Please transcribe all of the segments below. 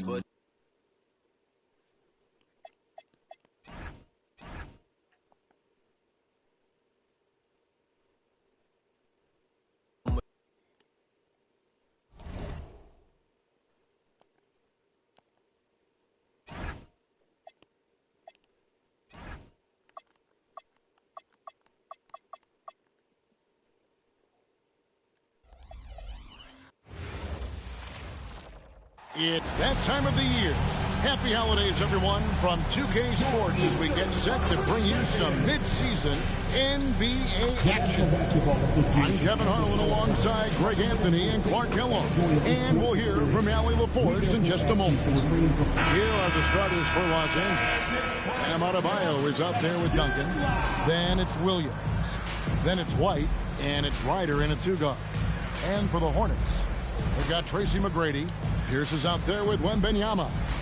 But it's that time of the year. Happy holidays, everyone, from 2K Sports as we get set to bring you some mid-season NBA action. I'm Kevin Harlan alongside Greg Anthony and Clark Kellogg. And we'll hear from Allie LaForce in just a moment. Here are the starters for Los Angeles. Bam Adebayo is out there with Duncan. Then it's Williams. Then it's White. And it's Ryder in a two-guard. And for the Hornets, they've got Tracy McGrady. Pierce is out there with Wemby.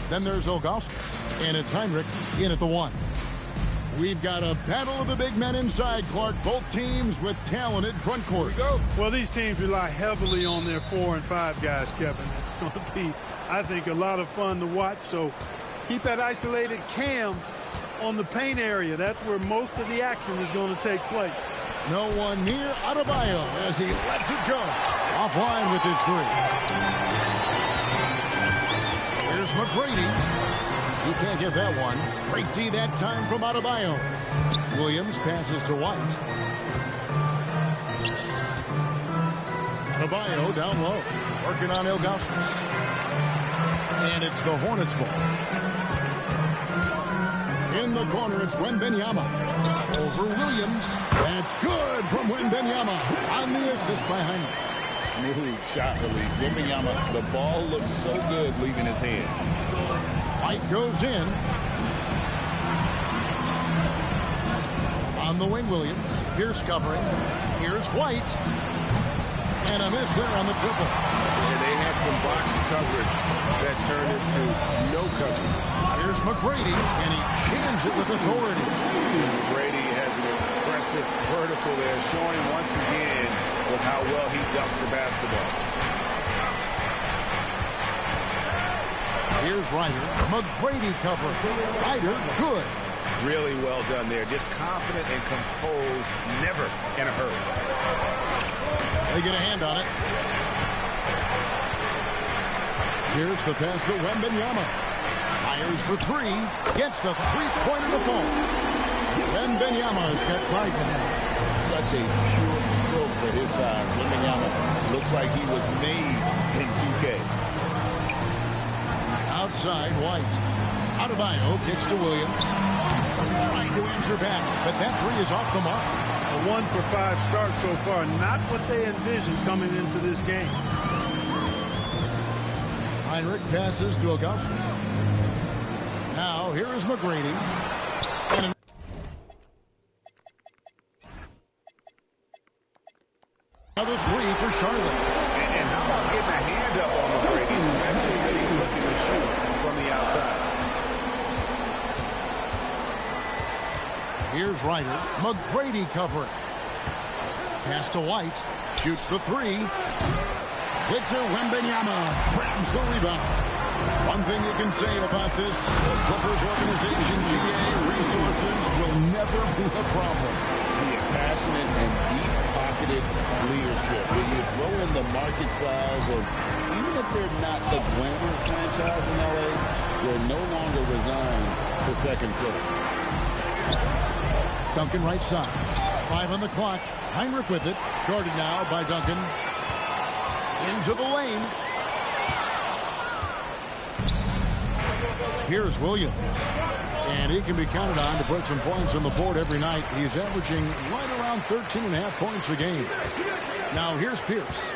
Then there's Ilgauskas, and it's Heinrich in at the one. We've got a battle of the big men inside, Clark. Both teams with talented front courts. Well, these teams rely heavily on their 4 and 5 guys, Kevin. It's going to be, I think, a lot of fun to watch. So keep that isolated cam on the paint area. That's where most of the action is going to take place. No one near Adebayo as he lets it go. Offline with his three. Here's McGrady. He can't get that one. Great D that time from Adebayo. Williams passes to White. Adebayo down low. Working on Ilgauskas. And it's the Hornets ball. In the corner, it's Wemby. Over Williams. That's good from Wemby on the assist by Heinrich. Smooth shot release. Wemby, the ball looks so good leaving his hand. White goes in. On the wing, Williams. Pierce covering. Here's White. And a miss there on the triple. And they had some box coverage that turned into no coverage. Here's McGrady, and he jams it with authority. McGrady has an impressive vertical there, showing once again with how well he dunks the basketball. Here's Ryder. McGrady cover. Ryder, good. Really well done there. Just confident and composed, never in a hurry. They get a hand on it. Here's the pass to Wemby. Fires for three. Gets the three-pointer to fall. Wemby has got 5 now. Such a pure stroke for his size. Wemby looks like he was made in 2K. Outside, White. Adebayo kicks to Williams. Trying to answer back, but that three is off the mark. A 1 for 5 start so far. Not what they envisioned coming into this game. Heinrich passes to Ilgauskas. Now, here is McGrady. And another three for Charlotte. And how about getting a hand up on McGrady, especially when he's looking to shoot from the outside. Here's Ryder. McGrady covering. Pass to White. Shoots the three. Victor Wembanyama grabs the rebound. One thing you can say about this Clippers organization, GA, resources will never be a problem. Passionate and deep-pocketed leadership. When you throw in the market size, and even if they're not the glamour franchise in LA, they're no longer resigned to second fiddle. Duncan right side. 5 on the clock. Heinrich with it. Guarded now by Duncan. Into the lane. Here's Williams. And he can be counted on to put some points on the board every night. He's averaging right around 13.5 points a game. Now here's Pierce.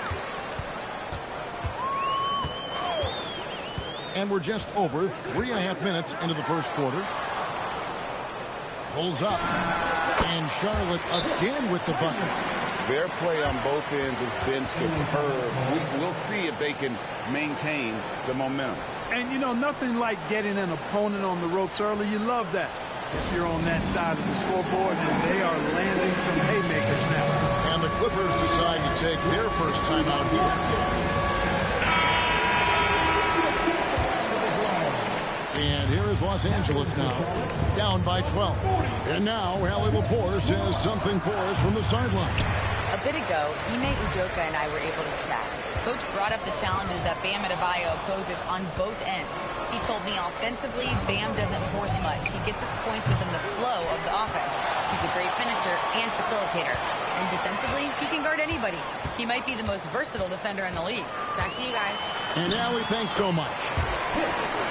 And we're just over 3.5 minutes into the first quarter. Pulls up. And Charlotte again with the bucket. Their play on both ends has been superb. We'll see if they can maintain the momentum. And, you know, nothing like getting an opponent on the ropes early. You love that. If you're on that side of the scoreboard, and they are landing some haymakers now. And the Clippers decide to take their first time out here. And here is Los Angeles now, down by 12. And now Allie Lepore says something for us from the sideline. A bit ago, Ime Udoka and I were able to chat. Coach brought up the challenges that Bam Adebayo poses on both ends. He told me offensively, Bam doesn't force much. He gets his points within the flow of the offense. He's a great finisher and facilitator. And defensively, he can guard anybody. He might be the most versatile defender in the league. Back to you guys. And Allie, thanks so much.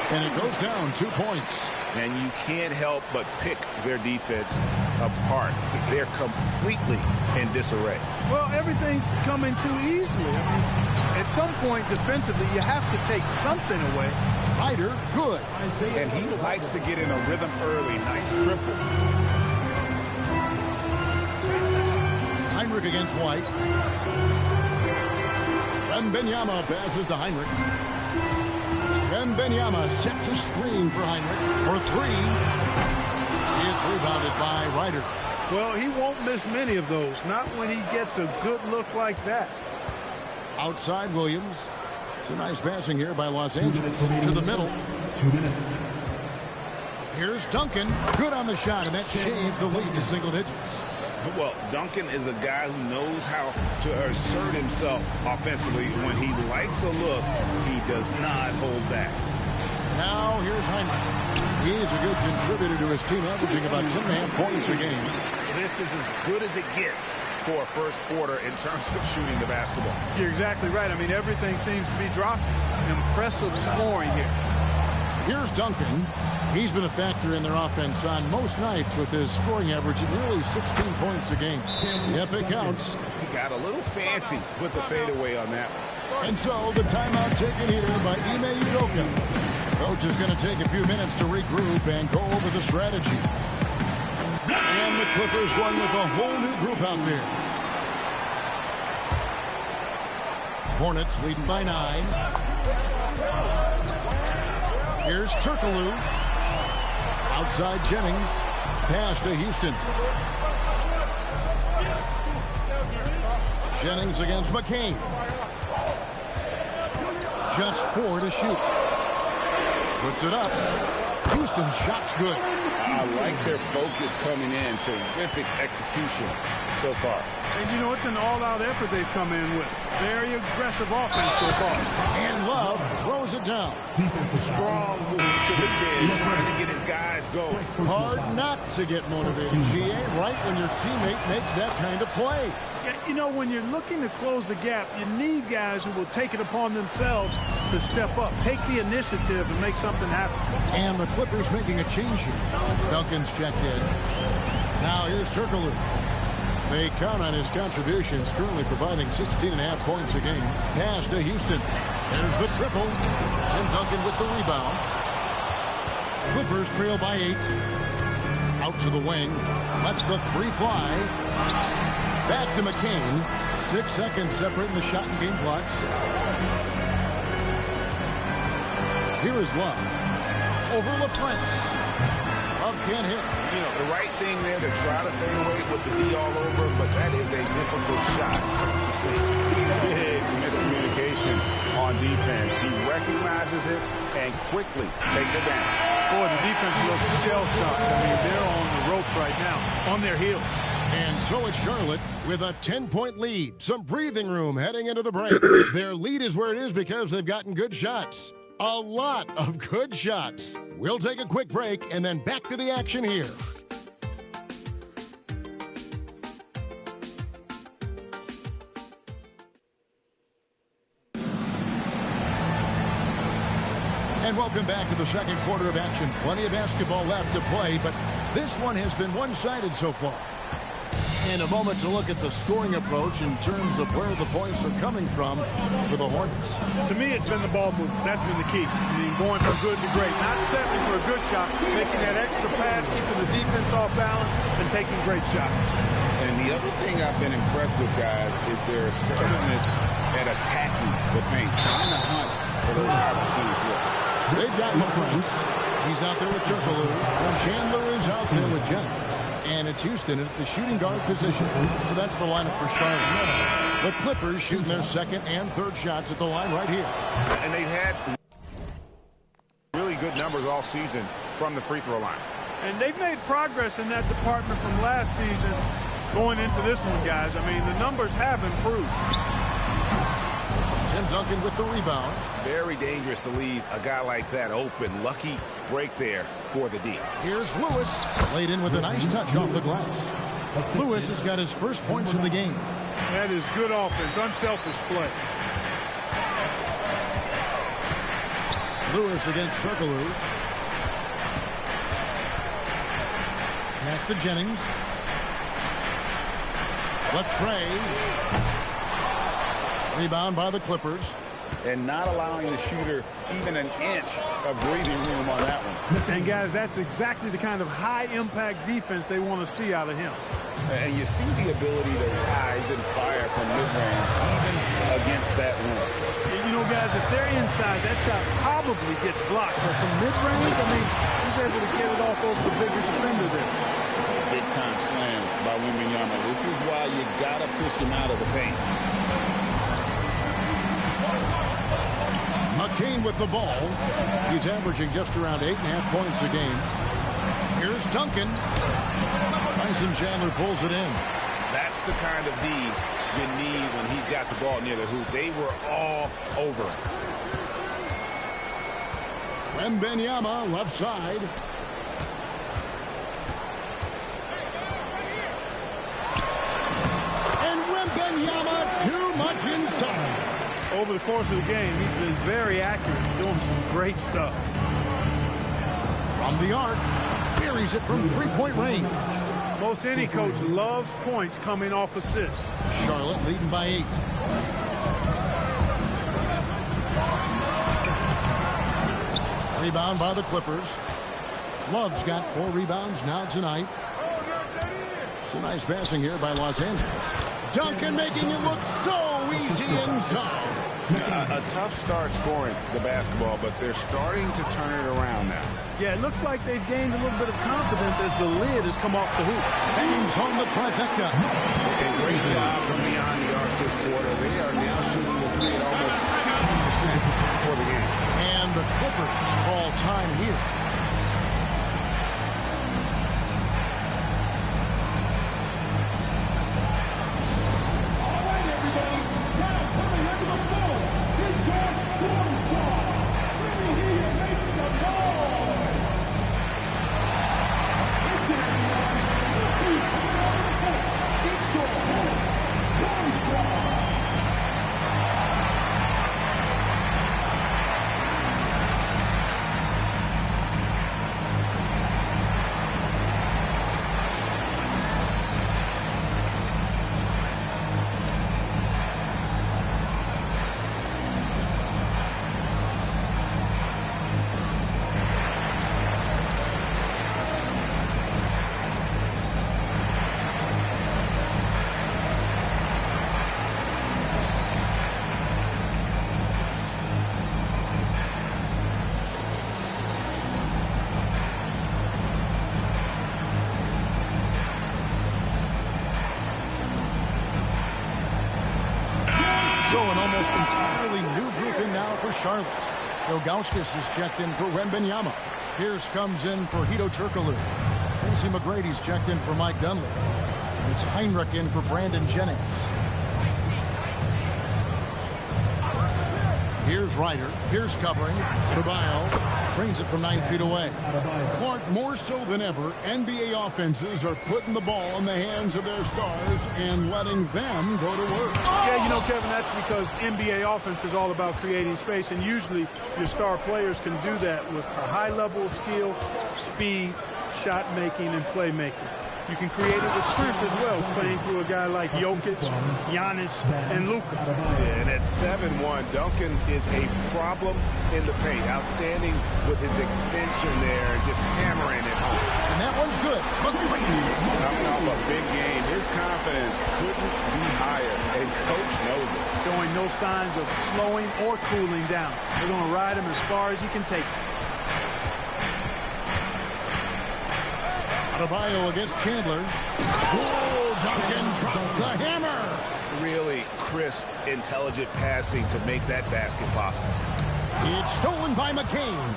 And it goes down 2 points. And you can't help but pick their defense apart. They're completely in disarray. Well, everything's coming too easily. I mean, at some point defensively, you have to take something away. Ryder, good. And he likes to get in a rhythm early. Nice triple. Heinrich against White. Wembenyama passes to Heinrich. Wembenyama sets a screen for Heinrich for 3. It's rebounded by Ryder. Well, he won't miss many of those. Not when he gets a good look like that. Outside Williams. It's a nice passing here by Los Angeles to the middle. 2 minutes. Here's Duncan. Good on the shot, and that shaves the lead to single digits. Well, Duncan is a guy who knows how to assert himself offensively. When he likes a look, he does not hold back. Now here's Heinrich. He's a good contributor to his team, averaging about 10.5 points a game. This is as good as it gets for a first quarter in terms of shooting the basketball. You're exactly right. I mean, everything seems to be dropping. Impressive scoring here. Here's Duncan. He's been a factor in their offense on most nights with his scoring average at nearly 16 points a game. Yep, it counts. He got a little fancy with the fadeaway on that. And so the timeout taken here by Ime Udoka. Coach is going to take a few minutes to regroup and go over the strategy. And the Clippers going with a whole new group out there. Hornets leading by 9. Here's Turkoglu. Outside Jennings. Pass to Houston. Jennings against McCain. Just 4 to shoot. Puts it up. Houston shot's good. I like their focus coming in. Terrific execution so far. And, you know, it's an all-out effort they've come in with. Very aggressive offense so far. And Love throws it down. Strong move to the 10, trying to get his guys going. Hard not to get motivated, GA, right when your teammate makes that kind of play. Yeah, you know, when you're looking to close the gap, you need guys who will take it upon themselves to step up, take the initiative, and make something happen. And the Clippers making a change here. Duncan's checked in. Now here's Turkoglu. They count on his contributions, currently providing 16.5 points a game. Pass to Houston. There's the triple. Tim Duncan with the rebound. Clippers trail by 8. Out to the wing. Lets the 3 fly. Back to McCain. 6 seconds separating the shot and game clocks. Here is Love. Over LaFrance. Love can't hit. You know, the right thing there to try to fade away with the D all over, but that is a difficult shot to see. Big miscommunication on defense. He recognizes it and quickly takes it down. Boy, the defense looks shell-shocked. I mean, they're on the ropes right now, on their heels. And so it's Charlotte with a 10-point lead. Some breathing room heading into the break. Their lead is where it is because they've gotten good shots. A lot of good shots. We'll take a quick break and then back to the action here. And welcome back to the second quarter of action. Plenty of basketball left to play, but this one has been one-sided so far. And a moment to look at the scoring approach in terms of where the points are coming from for the Hornets. To me, it's been the ball movement. That's been the key. I mean, going from good to great. Not settling for a good shot, making that extra pass, keeping the defense off balance, and taking great shots. And the other thing I've been impressed with, guys, is their assertiveness at attacking the paint, trying to hunt for those high percentage looks. They've got LaFrance. He's out there with Turkoglu. Chandler is out there with Jennings. And it's Houston at the shooting guard position. So that's the lineup for Charlotte. The Clippers shooting their second and third shots at the line right here. And they've had really good numbers all season from the free throw line. And they've made progress in that department from last season going into this one, guys. I mean, the numbers have improved. Tim Duncan with the rebound. Very dangerous to leave a guy like that open. Lucky break there for the D. Here's Lewis. Laid in with a nice touch off the glass. Lewis has got his first points of the game. That is good offense, unselfish play. Lewis against Turkoglu. Pass to Jennings. Latrey. Rebound by the Clippers. And not allowing the shooter even an inch of breathing room on that one. And, guys, that's exactly the kind of high-impact defense they want to see out of him. And you see the ability to rise and fire from mid-range, even against that rim. You know, guys, if they're inside, that shot probably gets blocked. But from mid-range, I mean, he's able to get it off over the bigger defender there. Big-time slam by Wemby. This is why you got to push him out of the paint. McCain with the ball. He's averaging just around 8.5 points a game. Here's Duncan. Tyson Chandler pulls it in. That's the kind of D you need when he's got the ball near the hoop. They were all over him. Wembenyama left side. And Wembenyama too much inside. Over the course of the game, he's been very accurate, doing some great stuff. From the arc, buries it from three-point range. Most any coach loves points coming off assists. Charlotte leading by 8. Rebound by the Clippers. Love's got 4 rebounds now tonight. Some nice passing here by Los Angeles. Duncan making it look so easy inside. A tough start scoring the basketball, but they're starting to turn it around now. Yeah, it looks like they've gained a little bit of confidence as the lid has come off the hoop. Bangs home the trifecta. A great job from beyond the arc this quarter. They are now shooting the three at almost 60% for the game. And the Clippers call time here. So an almost entirely new grouping now for Charlotte. Ilgauskas is checked in for Wembenyama. Pierce comes in for Hedo Turkoglu. Tracy McGrady's checked in for Mike Dunley. It's Heinrich in for Brandon Jennings. Here's Ryder. Here's covering. Adebayo trains it from 9 feet away. Clark, more so than ever, NBA offenses are putting the ball in the hands of their stars and letting them go to work. Yeah, you know, Kevin, that's because NBA offense is all about creating space, and usually your star players can do that with a high level of skill, speed, shot making, and playmaking. You can create it with strength as well, playing through a guy like Jokic, Giannis, and Luka. Yeah, and at 7-1, Duncan is a problem in the paint. Outstanding with his extension there, just hammering it home. And that one's good. McGrady. Coming off a big game, his confidence couldn't be higher, and Coach knows it. Showing no signs of slowing or cooling down. They're going to ride him as far as he can take him. Adebayo against Chandler. Oh, Duncan drops the hammer. Really crisp, intelligent passing to make that basket possible. It's stolen by McCain.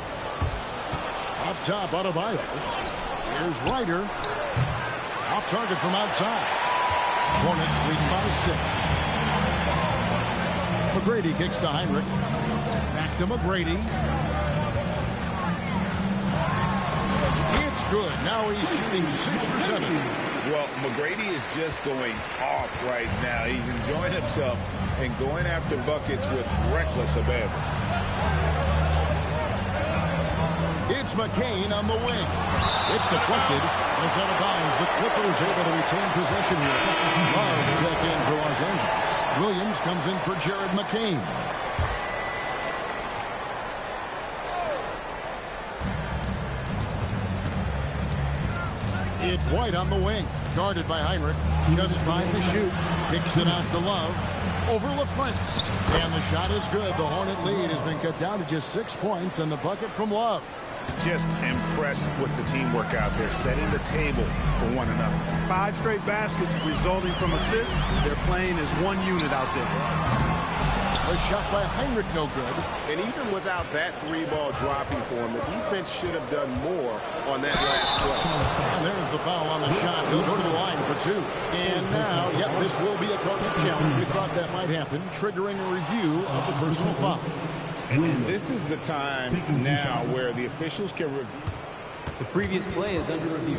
Up top, Adebayo. Here's Ryder. Off target from outside. Hornets leading by 6. McGrady kicks to Heinrich. Back to McGrady. It's good. Now he's shooting 6 for 7. Well, McGrady is just going off right now. He's enjoying himself and going after buckets with reckless abandon. It's McCain on the wing. It's deflected. It's out of bounds. The Clippers able to retain possession here. Love check in for Los Angeles. Williams comes in for Jared McCain. It's White on the wing. Guarded by Heinrich. Just 5 to shoot. Kicks it out to Love. Over LaFrance. And the shot is good. The Hornet lead has been cut down to just 6 points, and the bucket from Love. Just impressed with the teamwork out there, setting the table for one another. 5 straight baskets resulting from assists. They're playing as one unit out there. A shot by Heinrich, no good. And even without that 3-ball dropping for him, the defense should have done more on that last play. And there's the foul on the shot. He'll go to the line for 2. And now, yep, this will be a Cardinals challenge. We thought that might happen, triggering a review of the personal foul. And this is the time now where the officials can review. The previous play is under review.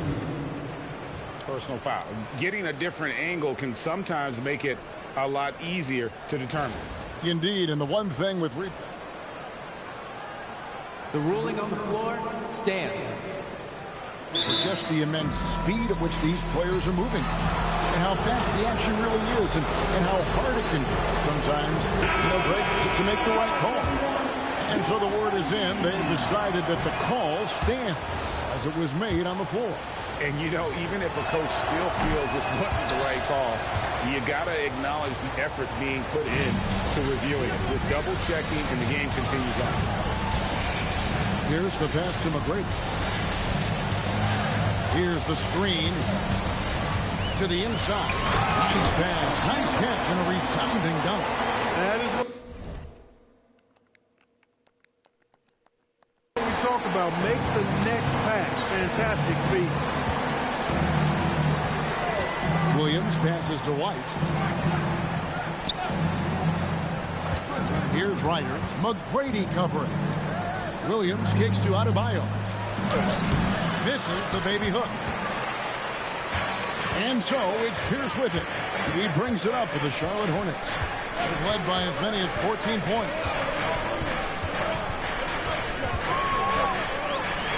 Personal foul. Getting a different angle can sometimes make it a lot easier to determine. Indeed, and the one thing with the ruling on the floor stands. Just the immense speed at which these players are moving, and how fast the action really is, and how hard it can be sometimes, Greg, to make the right call. And so the word is in. They've decided that the call stands as it was made on the floor. And, even if a coach still feels this wasn't the right call, you got to acknowledge the effort being put in to reviewing it. With double-checking, and the game continues on. Here's the pass to McGrady. Here's the screen to the inside. Nice pass, nice catch, and a resounding dunk. That is what we talk about. Make the next pass. Fantastic feat. Williams passes to White. Here's Ryder. McGrady covering. Williams kicks to Adebayo. Misses the baby hook. And so it's Pierce with it. He brings it up for the Charlotte Hornets. They've led by as many as 14 points.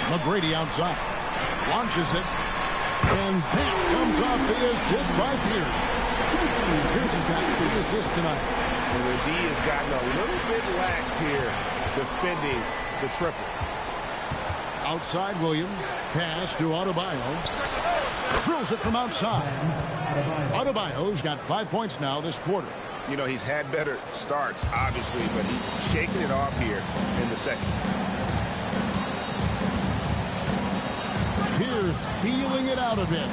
McGrady outside. Launches it. And that comes off the assist by Pierce. Pierce has got 3 assists tonight. And the D has gotten a little bit laxed here defending the triple. Outside Williams. Pass to Adebayo. Drills it from outside. Adebayo's got 5 points now this quarter. He's had better starts, obviously, but he's shaking it off here in the second. Here's feeling it out a bit.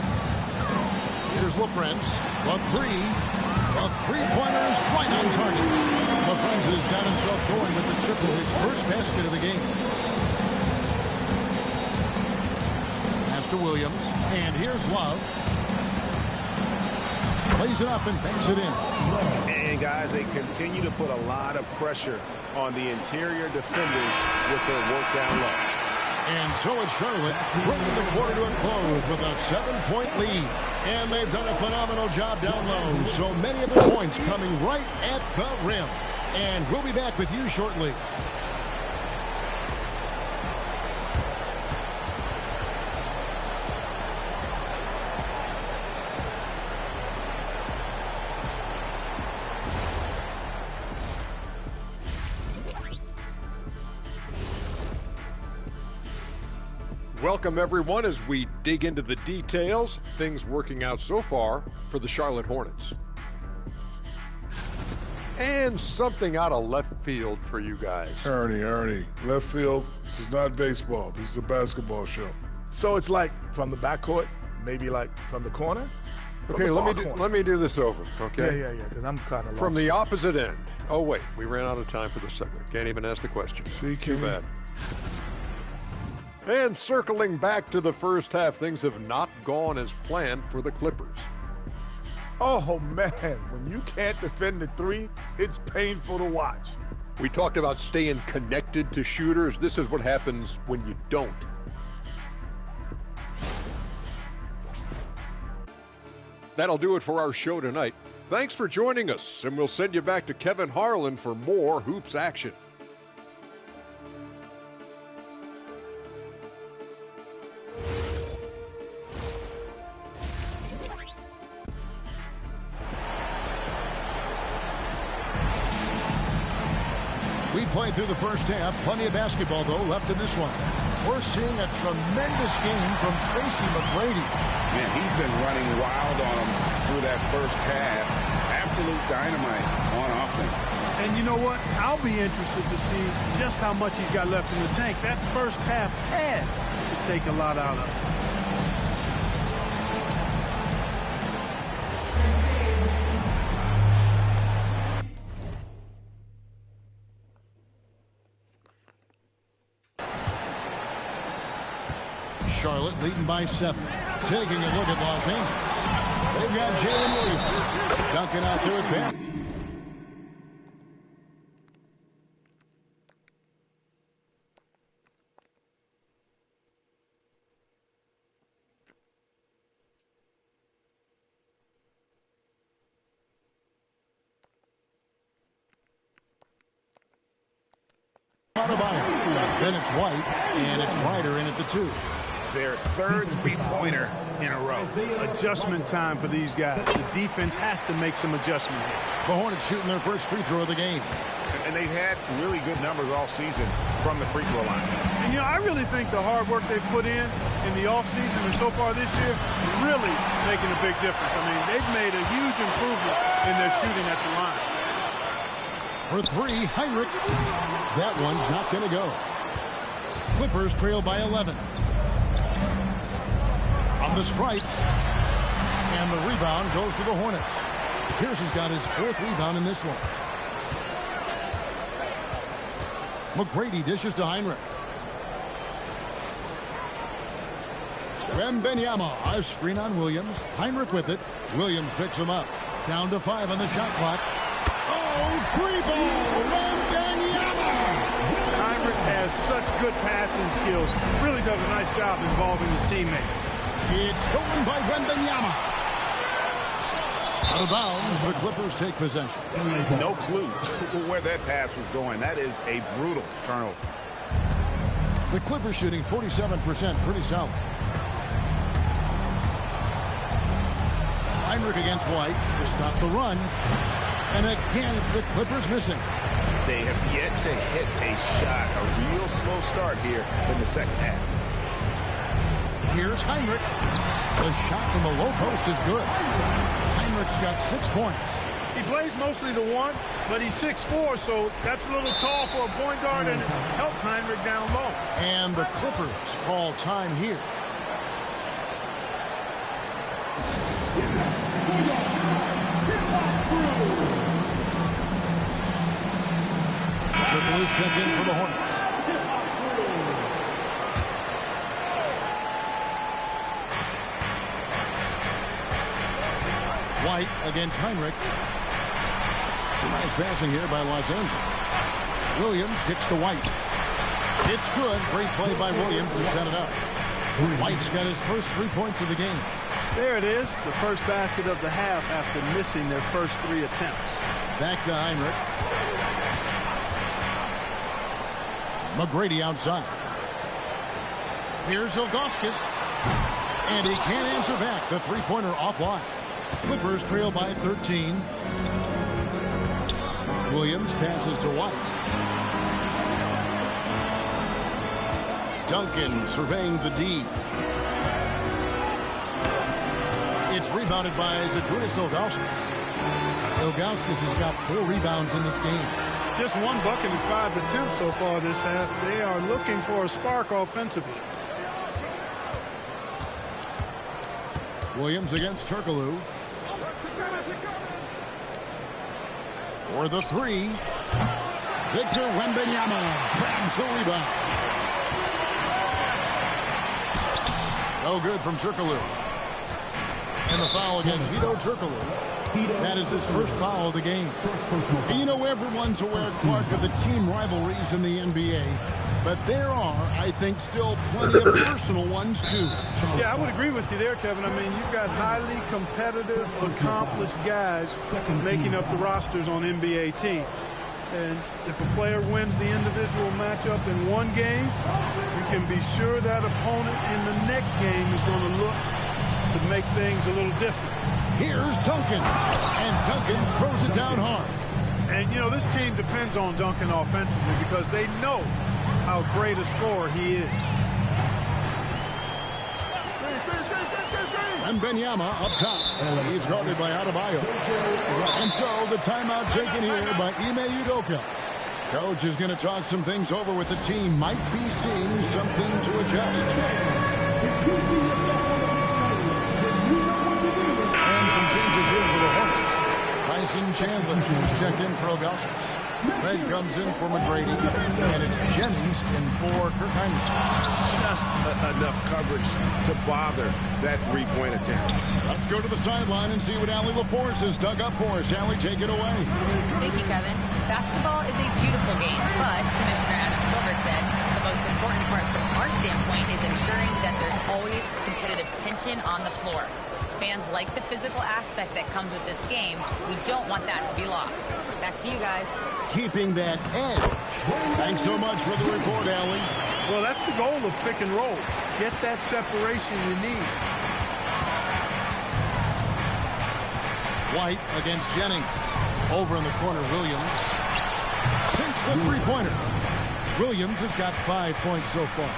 Here's LaFrance. A three-pointer is right on target. LaFrance has got himself going with the triple, his first basket of the game. Pass to Williams. And here's Love. Plays it up and banks it in. And guys, they continue to put a lot of pressure on the interior defenders with their work down low. And so it's Charlotte bringing the quarter to a close with a 7-point lead. And they've done a phenomenal job down low. So many of their points coming right at the rim. And we'll be back with you shortly. Welcome, everyone, as we dig into the details. Things working out so far for the Charlotte Hornets. And something out of left field for you guys. Ernie, left field, this is not baseball. This is a basketball show. So it's like from the backcourt, maybe like from the corner? Okay, let me do this over, okay? Yeah, because I'm kind of lost. From the opposite end. Oh, wait, we ran out of time for the segment. Can't even ask the question. See, too bad. And circling back to the first half, things have not gone as planned for the Clippers. Oh, man, when you can't defend the three, it's painful to watch. We talked about staying connected to shooters. This is what happens when you don't. That'll do it for our show tonight. Thanks for joining us, and we'll send you back to Kevin Harlan for more hoops action. We played through the first half. Plenty of basketball, though, left in this one. We're seeing a tremendous game from Tracy McGrady. Man, he's been running wild on him through that first half. Absolute dynamite on offense. And you know what? I'll be interested to see just how much he's got left in the tank. That first half had to take a lot out of him. Charlotte leading by 7. Taking a look at Los Angeles. They've got Jalen Williams. Duncan out there at Ben. Then it's White, and it's Ryder in at the 2. Their third three-pointer in a row. Adjustment time for these guys. The defense has to make some adjustment here. The Hornets shooting their first free throw of the game. And they've had really good numbers all season from the free throw line. And, you know, I really think the hard work they've put in the offseason and so far this year really making a big difference. I mean, they've made a huge improvement in their shooting at the line. For 3, Heinrich. That one's not going to go. Clippers trail by 11. From the strike. And the rebound goes to the Hornets. Pierce has got his 4th rebound in this one. McGrady dishes to Heinrich. Wemby, a screen on Williams. Heinrich with it. Williams picks him up. Down to 5 on the shot clock. Oh, 3-ball! Wemby! Heinrich has such good passing skills. Really does a nice job involving his teammates. It's stolen by Wemby. Out of bounds, the Clippers take possession. No clue where that pass was going. That is a brutal turnover. The Clippers shooting 47%, pretty solid. Heinrich against White to stop the run. And again, it's the Clippers missing. They have yet to hit a shot, a real slow start here in the second half. Here's Heinrich. The shot from the low post is good. Heinrich's got 6 points. He plays mostly the 1, but he's 6'4", so that's a little tall for a point guard, and it helps Heinrich down low. And the Clippers call time here. Triple is checked in for the Hornets. White against Heinrich. Nice passing here by Los Angeles. Williams kicks to White. It's good. Great play by Williams to set it up. White's got his first 3 points of the game. There it is, the first basket of the half after missing their first 3 attempts. Back to Heinrich. McGrady outside. Here's Ilgauskas. And he can't answer back. The three-pointer offline. Clippers trail by 13. Williams passes to White. Duncan surveying the D. It's rebounded by Zydrunas Ilgauskas. Ilgauskas has got 4 rebounds in this game. Just 1 bucket and 5 attempts so far this half. They are looking for a spark offensively. Williams against Turkoglu. For the 3. Victor Wembanyama grabs the rebound. No good from Turkoglu. And the foul against Hedo Turkoglu. That is his first foul of the game. And you know, everyone's aware, Clark, of the team rivalries in the NBA. But there are, I think, still plenty of personal ones, too. Yeah, I would agree with you there, Kevin. I mean, you've got highly competitive, accomplished guys making up the rosters on NBA teams. And if a player wins the individual matchup in one game, you can be sure that opponent in the next game is going to look to make things a little different. Here's Duncan. And Duncan throws it down hard. And, you know, this team depends on Duncan offensively because they know how great a scorer he is. And Wembanyama up top. He's guarded by Adebayo. And so the timeout taken here by Ime Udoka. Coach is going to talk some things over with the team. Might be seeing something to adjust. And some changes here for the Hornets. Tyson Chandler is checked in for Ilgauskas. Red comes in for McGrady, and it's Jennings in for Kirk Heinrich. Just enough coverage to bother that three-point attempt. Let's go to the sideline and see what Allie LaForce has dug up for us. Allie, take it away. Thank you, Kevin. Basketball is a beautiful game, but Commissioner Adam Silver said the most important part from our standpoint is ensuring that there's always competitive tension on the floor. Fans like the physical aspect that comes with this game. We don't want that to be lost. Back to you guys. Keeping that edge. Thanks so much for the report, Allie. Well, that's the goal of pick and roll. Get that separation you need. White against Jennings. Over in the corner, Williams. Sinks the three-pointer. Williams has got 5 points so far.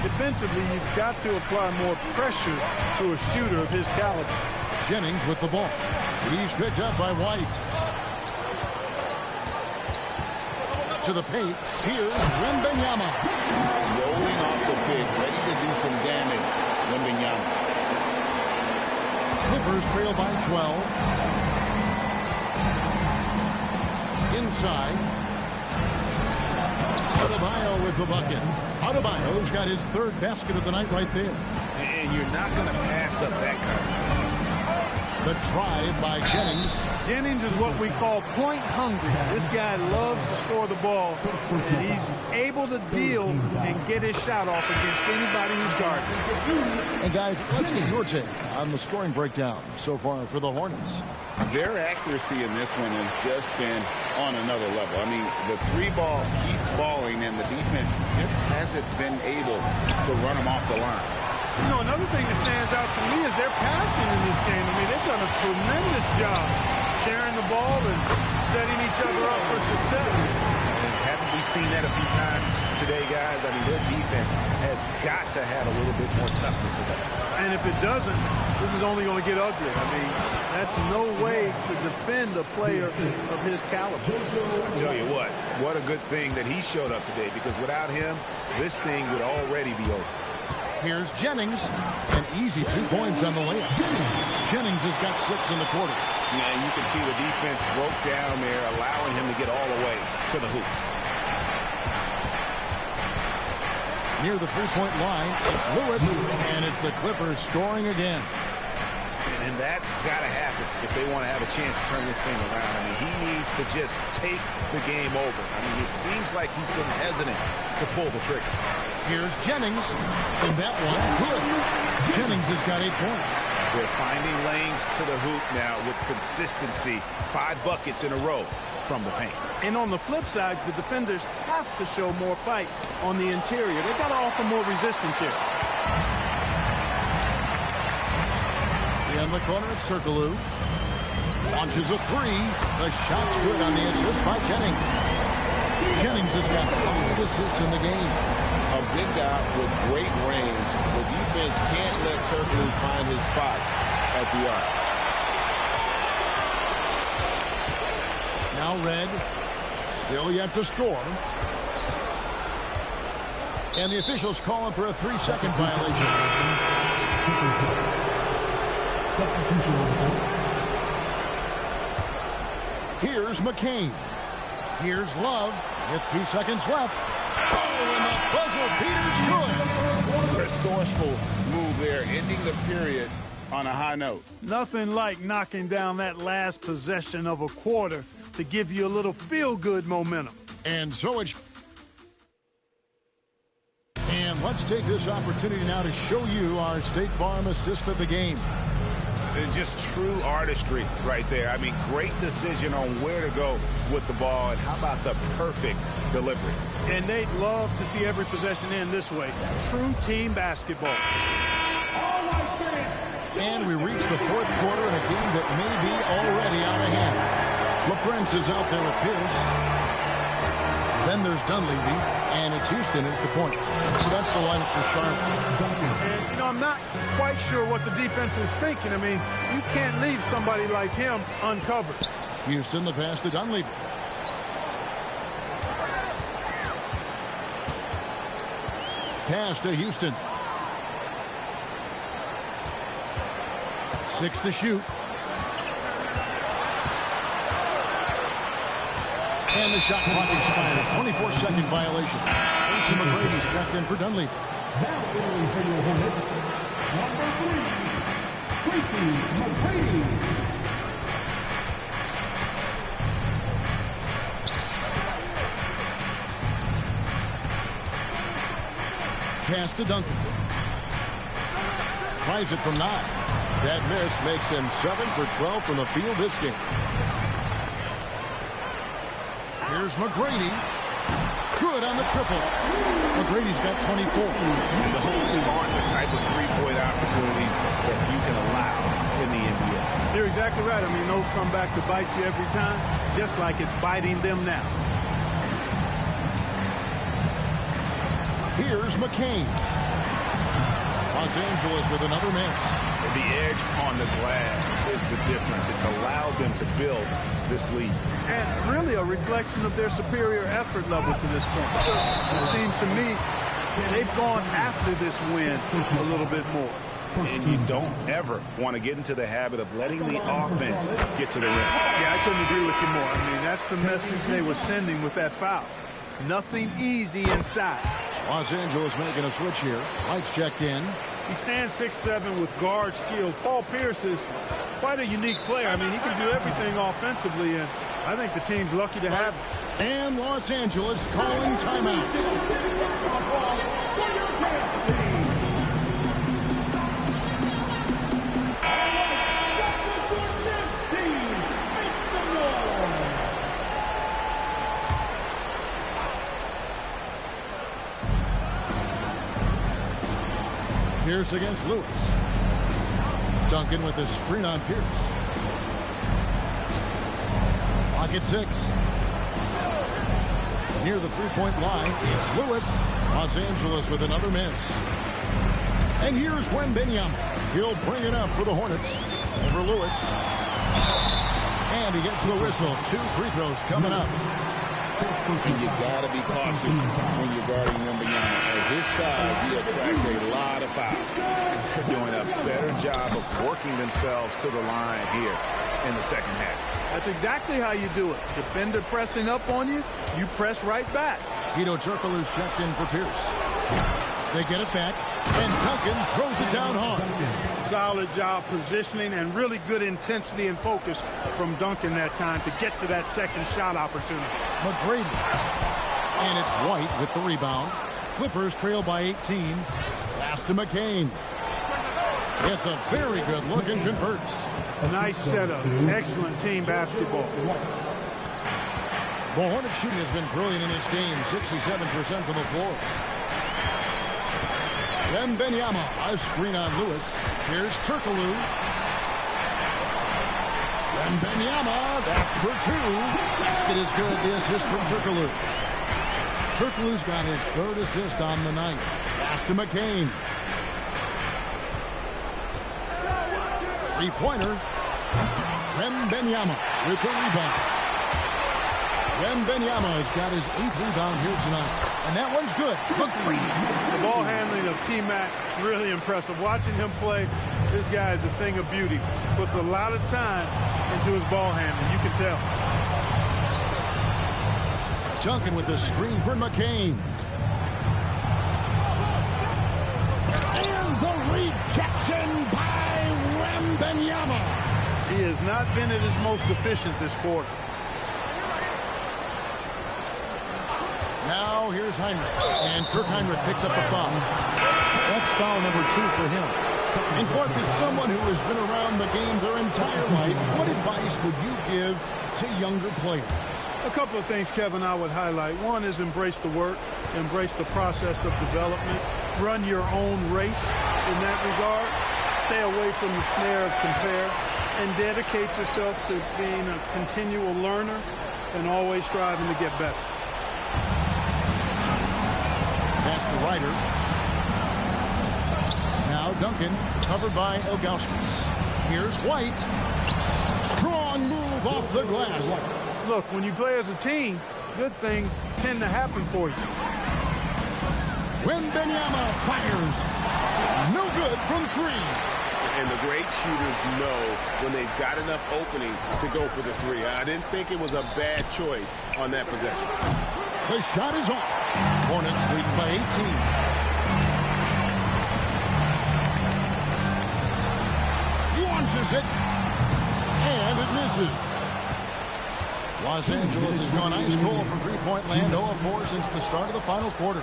Defensively, you've got to apply more pressure to a shooter of his caliber. Jennings with the ball. He's picked up by White. To the paint. Here's Wembanyama. Rolling off the pick, ready to do some damage. Wembanyama. Clippers trail by 12. Inside. Adebayo with the bucket. Adebayo's got his 3rd basket of the night right there. And you're not going to pass up that kind. The drive by Jennings. Jennings is what we call point hungry. This guy loves to score the ball, and he's able to deal and get his shot off against anybody who's guarding. And guys, let's get your take on the scoring breakdown so far for the Hornets. Their accuracy in this one has just been on another level. I mean, the 3-ball keeps falling, and the defense just hasn't been able to run them off the line. You know, another thing that stands out to me is their passing in this game. I mean, they've done a tremendous job sharing the ball and setting each other up for success. And haven't we seen that a few times today, guys? I mean, their defense has got to have a little bit more toughness in that. And if it doesn't, this is only going to get ugly. I mean, that's no way to defend a player of his caliber. I tell you what a good thing that he showed up today, because without him, this thing would already be over. Here's Jennings. An easy 2 points on the layup. Jennings has got 6 in the quarter. Yeah, and you can see the defense broke down there, allowing him to get all the way to the hoop. Near the 3-point line, it's Lewis, and it's the Clippers scoring again. And And that's got to happen if they want to have a chance to turn this thing around. I mean, he needs to just take the game over. I mean, it seems like he's been hesitant to pull the trigger. Here's Jennings. And that one, good. Jennings has got 8 points. They're finding lanes to the hoop now with consistency. 5 buckets in a row from the paint. And on the flip side, the defenders have to show more fight on the interior. They've got to offer more resistance here. In the corner, it's Circalou. Launches a 3. The shot's good on the assist by Jennings. Jennings has got 5 assists in the game. A big guy with great range. The defense can't let Circalou find his spots at the arc. Now Red, still yet to score. And the officials calling for a 3-second violation. Here's McCain. Here's Love with 2 seconds left. Oh, and the buzzer beater's good. Resourceful move there, ending the period on a high note. Nothing like knocking down that last possession of a quarter to give you a little feel-good momentum. And so it's... And let's take this opportunity now to show you our State Farm assist of the game. It's just true artistry right there. I mean, great decision on where to go with the ball, and how about the perfect delivery. And they'd love to see every possession end this way. True team basketball. And we reach the 4th quarter in a game that may be already out of hand. LaFrance is out there with Pierce. Then there's Dunleavy, and it's Houston at the point. So that's the lineup for Charlotte. And, you know, I'm not quite sure what the defense was thinking. I mean, you can't leave somebody like him uncovered. Houston, the pass to Dunleavy. Pass to Houston. 6 to shoot. And the shot clock expires. 24-second violation. Casey McGrady's checked in for Dunleavy. Now entering for your Hornets, number 3, Casey McGrady. Pass to Duncan. Tries it from 9. That miss makes him 7 for 12 from the field this game. Here's McGrady. Good on the triple. McGrady's got 24. And those aren't the type of three-point opportunities that you can allow in the NBA. You're exactly right. I mean, those come back to bite you every time, just like it's biting them now. Here's McCain. Los Angeles with another miss. The edge on the glass is the difference. It's allowed them to build this lead. And really a reflection of their superior effort level to this point. It seems to me they've gone after this win a little bit more. And you don't ever want to get into the habit of letting the offense get to the rim. Yeah, I couldn't agree with you more. I mean, that's the message they were sending with that foul. Nothing easy inside. Los Angeles making a switch here. Lights checked in. He stands 6'7" with guard skills. Paul Pierce is quite a unique player. I mean, he can do everything offensively, and I think the team's lucky to have him. And Los Angeles calling timeout. Pierce against Lewis. Duncan with a screen on Pierce. Clock at 6. Near the three-point line, it's Lewis. Los Angeles with another miss. And here's Wemby. He'll bring it up for the Hornets over Lewis. And he gets the whistle. 2 free throws coming up. And you got to be cautious when you're guarding Wemby. At his size, he attracts a lot of fouls. They're doing a better job of working themselves to the line here in the second half. That's exactly how you do it. Defender pressing up on you, you press right back. Guido Turkoglu's checked in for Pierce. They get it back, and Duncan throws it down hard. Solid job positioning and really good intensity and focus from Duncan that time to get to that second shot opportunity. McGrady. And it's White with the rebound. Clippers trail by 18. Pass to McCain. It's a very good look and converts. Nice setup. Excellent team basketball. The Hornets shooting has been brilliant in this game. 67% from the floor. Wembenyama, a screen on Lewis. Here's Turkoglu. Wembenyama, that's for two. Basket is good. The assist from Turkoglu. Turkoglu's got his third assist on the night. Pass to McCain. Three-pointer. Wembenyama with the rebound. Wembenyama has got his 8th rebound here tonight. And that one's good. McGrady. The ball handling of T-Mac, really impressive. Watching him play, this guy is a thing of beauty. Puts a lot of time into his ball handling. You can tell. Duncan with the screen for McCain. And the rejection by Wembenyama. He has not been at his most efficient this quarter. Now here's Heinrich. And Kirk Heinrich picks up the foul. That's foul number 2 for him. And Clark is someone who has been around the game their entire life. What advice would you give to younger players? A couple of things, Kevin, I would highlight. One is embrace the work, embrace the process of development, run your own race in that regard, stay away from the snare of compare, and dedicate yourself to being a continual learner and always striving to get better. Pass to Ryder. Now Duncan, covered by Ilgauskas. Here's White. Strong move off the glass. Look, when you play as a team, good things tend to happen for you. Wembenyama fires. No good from 3. And the great shooters know when they've got enough opening to go for the 3. I didn't think it was a bad choice on that possession. The shot is off. Hornets lead by 18. Launches it. And it misses. Los Angeles has gone ice cold from three-point land. 0 of 4 since the start of the final quarter.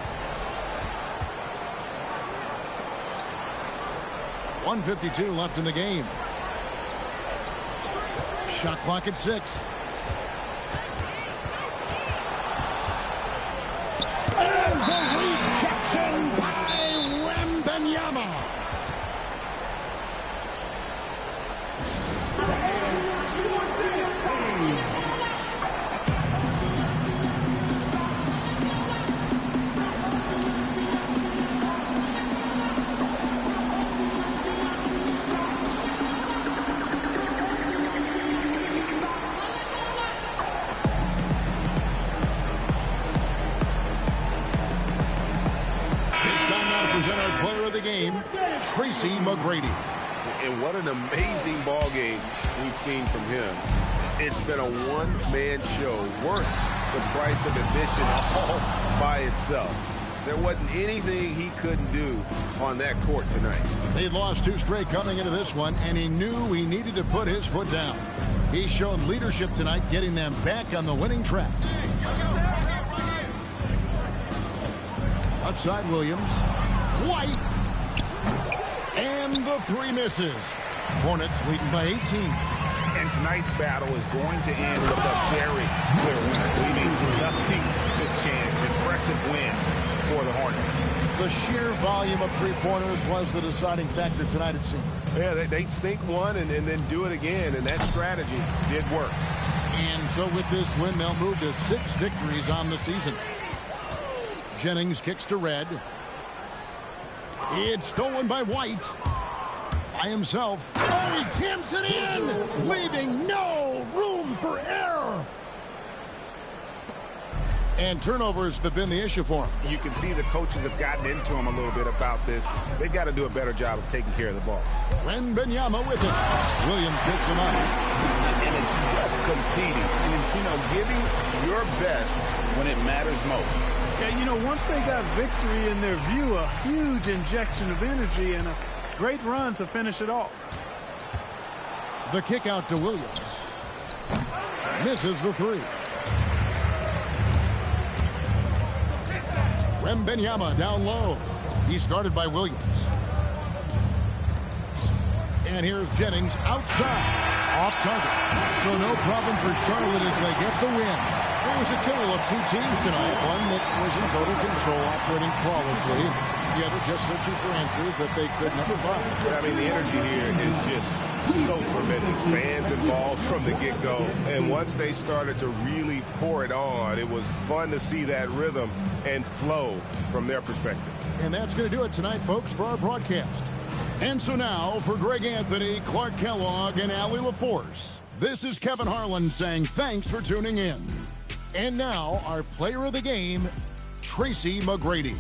1:52 left in the game. Shot clock at 6. And the rejection by Wembenyama. Game, Tracy McGrady. And what an amazing ball game we've seen from him. It's been a one-man show worth the price of admission all by itself. There wasn't anything he couldn't do on that court tonight. They'd lost 2 straight coming into this one, and he knew he needed to put his foot down. He showed leadership tonight, getting them back on the winning track. Left side, Williams. White. And the 3 misses. Hornets leading by 18. And tonight's battle is going to end with a very clear winner, leaving nothing to chance. Impressive win for the Hornets. The sheer volume of three-pointers was the deciding factor tonight, it seemed. Yeah, they sink one and then do it again, and that strategy did work. And so with this win, they'll move to 6 victories on the season. Jennings kicks to Red. It's stolen by White. By himself. Oh, he jams it in, leaving no room for error. And turnovers have been the issue for him. You can see the coaches have gotten into him a little bit about this. They've got to do a better job of taking care of the ball. Wembenyama with it. Williams picks him up. And it's just competing. Giving your best when it matters most. Yeah, once they got victory in their view, a huge injection of energy and a Great run to finish it off. The kick out to Williams. Misses the three. Wembenyama down low. He's guarded by Williams. And here's Jennings outside. Off target. So no problem for Charlotte as they get the win. It was a tale of two teams tonight. One that was in total control, operating flawlessly. The other just searching for answers that they could never find. I mean, the energy here is just so tremendous. Fans involved from the get-go. And once they started to really pour it on, it was fun to see that rhythm and flow from their perspective. And that's going to do it tonight, folks, for our broadcast. And so now, for Greg Anthony, Clark Kellogg, and Allie LaForce, this is Kevin Harlan saying thanks for tuning in. And now, our player of the game, Tracy McGrady.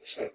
So